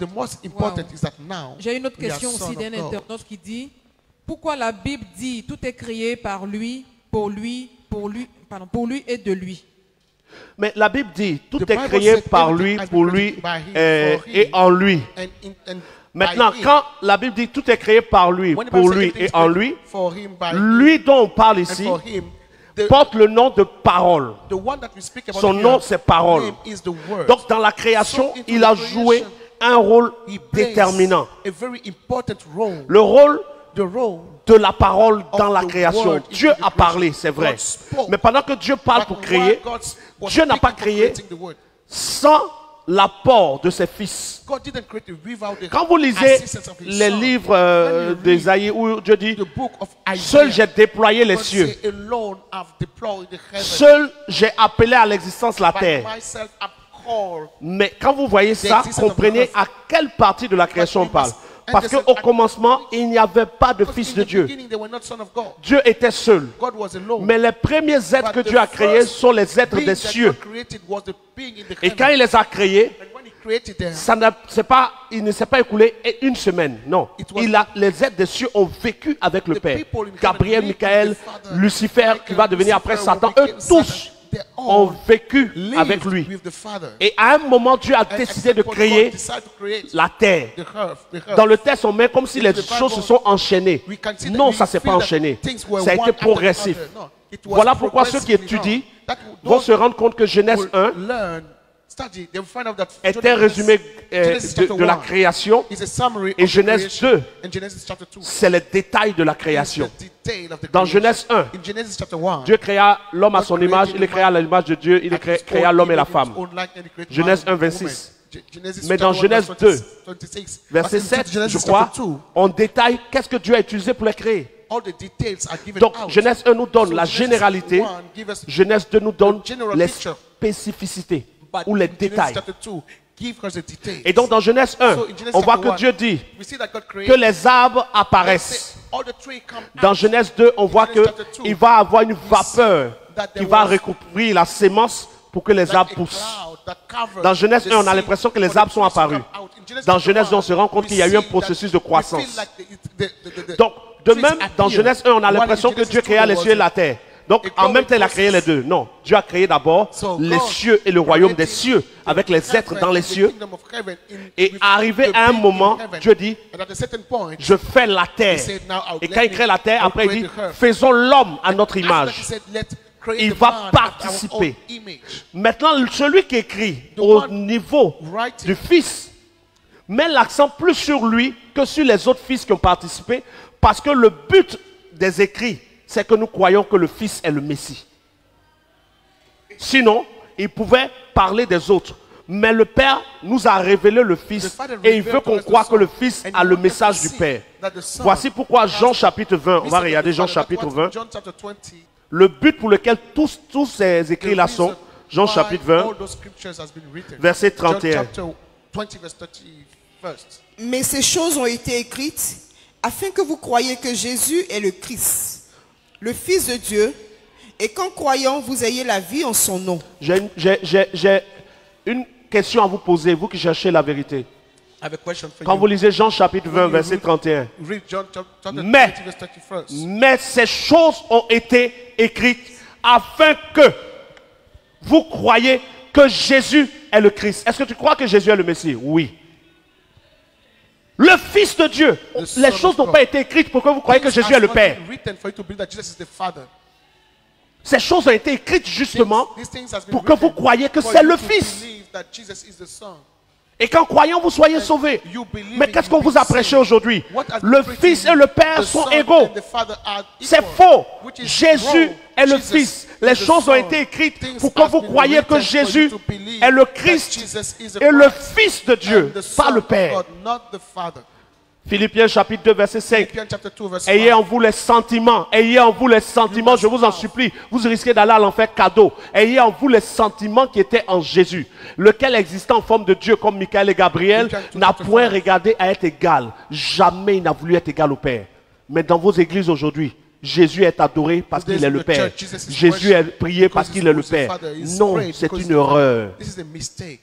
the most important is that now J'ai une autre we are question son aussi d'un of God. internaute qui dit pourquoi la Bible dit tout est créé par lui, pour lui et de lui. Mais la Bible dit, tout The est Bible créé said par everything lui, has pour been lui created by him, for him, et en lui. and Maintenant, by him. quand la Bible dit tout est créé par lui, When the Bible pour says lui everything et is en created lui, for him, by lui him, dont on parle and ici for him, the porte le nom de parole. one that we speak about Son here, nom, c'est parole. name is the word. Donc dans la création, So into il the a creation, joué un rôle He plays déterminant. a very important role. Le rôle The role de la parole dans of la the création. word Dieu into the a parlé, creation. c'est vrai. God spoke. Mais pendant que Dieu parle But pour while créer, God was Dieu n'a pas speaking for créé creating the word, sans l'apport de ses fils. God didn't create it without the Quand vous lisez assistance of his les son. livres When you d'Ésaïe où Dieu dit, the book of seul Isaiah, j'ai déployé les God cieux, say, alone I've deployed the heavens. seul j'ai appelé à l'existence la By terre. myself I've called. Mais quand vous voyez ça, existence of the comprenez earth. à quelle partie de la création on we parle. must Parce understand qu'au at- commencement, il n'y avait pas de Because fils in de the Dieu. beginning they were not son of God. Dieu était seul. God was alone. Mais les premiers êtres But que the Dieu a créés first sont les êtres being des that cieux. God created was the being in the Et quand heaven. il les a créés, And when he created them, il ne s'est pas écoulé une semaine. Non. It was- Les êtres des cieux ont vécu avec le the Père. people in heaven Gabriel, lived Michael, with the Father. Lucifer, qui va devenir après Lucifer Satan, became eux tous Satan. They all ont vécu lived avec lui. with the Father. Et à un moment, Dieu a And décidé de God créer decided to create la terre. the earth. Dans le texte, on met comme si les the Bible, choses se sont enchaînées. We can see that Non, we ça ne s'est feel pas that enchaîné. things were Ça a one été after the progressif. other. No, it was Voilà pourquoi ceux qui progressively étudient done. That vont those se rendre compte que Genèse will 1 learn, study, they will find out that était résumé Genesis chapter de la 1 création is a summary et of the Genèse creation. 2, And Genesis chapter 2 c'est les détails de la is création. the detail of the Dans creation. Genèse 1, In Genesis chapter 1, Dieu créa l'homme à son God image, created il est créé à l'image de Dieu, il at his créa own l'homme et la image, in femme. his own likeness, he created Genèse man 1, and 26. woman. Genesis Mais dans chapter 1, Genèse verse 2, 26, Verset but in 7, Genesis je crois, chapter 2, on détaille qu'est-ce que Dieu a utilisé pour les créer. all the details are given Donc out. Genèse 1 nous donne So la Genesis généralité, 1 give us Genèse 2 nous donne the general les picture. spécificités But ou les in Genesis détails. chapter 2, give us the details. Et donc dans Genèse 1, So in Genesis on voit chapter que 1, Dieu dit we see that God que created les arbres apparaissent. all the trees come Dans out. Genèse 2, on voit Genesis chapter 2, qu'il va avoir une vapeur that qui there va was recouvrir la sémence pour que les like arbres a poussent. cloud that covered Dans Genèse the 1, on a sea l'impression que les for the arbres sont trees to apparus. come out. In Genesis Dans chapter Genèse 2, on se rend 1, compte we qu'il y a eu un see processus de that we croissance. feel like Donc, de trees même, dans appear. Genèse 1, on a While in l'impression que Genesis Dieu 2, créa les there cieux et was la terre. Donc, a en même temps, il a growing créé les deux. Non, Dieu a créé d'abord So les God cieux et le royaume des created cieux, avec les êtres heaven dans les and the cieux. kingdom of heaven in- Et with arrivé the à un being in moment, heaven. Dieu dit, And at a certain point, je fais la terre. He said, "Now I'll Et let quand il me- crée la terre, I'll après il create dit, the earth." faisons l'homme à notre after that, he image. said, "Let's create Il the va man after participer. our own image." Maintenant, celui qui écrit The au one niveau writing du Fils met l'accent plus sur lui que sur les autres fils qui ont participé, parce que le but des écrits, c'est que nous croyons que le Fils est le Messie. Sinon, il pouvait parler des autres. Mais le Père nous a révélé le Fils et il veut qu'on croie que le Fils a le message du Père. Voici pourquoi Jean chapitre 20, on va regarder Jean chapitre 20. John chapter 20, Le but pour lequel tous ces écrits-là sont, Jean chapitre 20, all those scriptures has been written. verset John 31. chapter 20, verse 31. Mais ces choses ont été écrites afin que vous croyiez que Jésus est le Christ, le Fils de Dieu, et qu'en croyant, vous ayez la vie en son nom. J'ai une question à vous poser, vous qui cherchez la vérité. I have a question for Quand you. vous lisez Jean chapitre 20, you verset read- 31. Read John chapter Mais- 20, verse 31. Mais ces choses ont été écrites afin que vous croyez que Jésus est le Christ. Est-ce que tu crois que Jésus est le Messie? Oui. Le Fils de Dieu. The Les Son of choses n'ont God. pas été écrites pour que vous croyez que Things Jésus est has le not Père. been written for you to believe that Jesus is the Father. Ces choses ont été écrites justement These things has been pour que vous written croyez que for c'est you le to Fils. believe that Jesus is the Son. Et qu'en croyant, vous soyez sauvés. You believe Mais it, qu'est-ce you qu'on vous be a prêché saved. aujourd'hui? What has Le been preached Fils to you? et le Père The sont Son égaux. and the Father are C'est equal, faux. which is Jésus wrong. est le Jesus Fils. is Les the choses ont Son. été écrites Things pour que has vous been croyiez que written for you Jésus to believe est le that Christ Jesus is the et le Christ Fils de Dieu, and the pas Son le of Père. God, not the Father. Philippiens chapitre 2, verset 5. Philippians chapter 2, verse Ayez 5. en vous les sentiments. Ayez en vous les sentiments. Je vous en supplie. Vous risquez d'aller à l'enfer cadeau. Ayez en vous les sentiments qui étaient en Jésus. Lequel existant en forme de Dieu comme Michael et Gabriel n'a point regardé à être égal. Jamais il n'a voulu être égal au Père. Mais dans vos églises aujourd'hui, Jésus est adoré parce qu'il est le Père. Jésus est prié parce qu'il est le Père. Non, c'est une erreur. This is a mistake.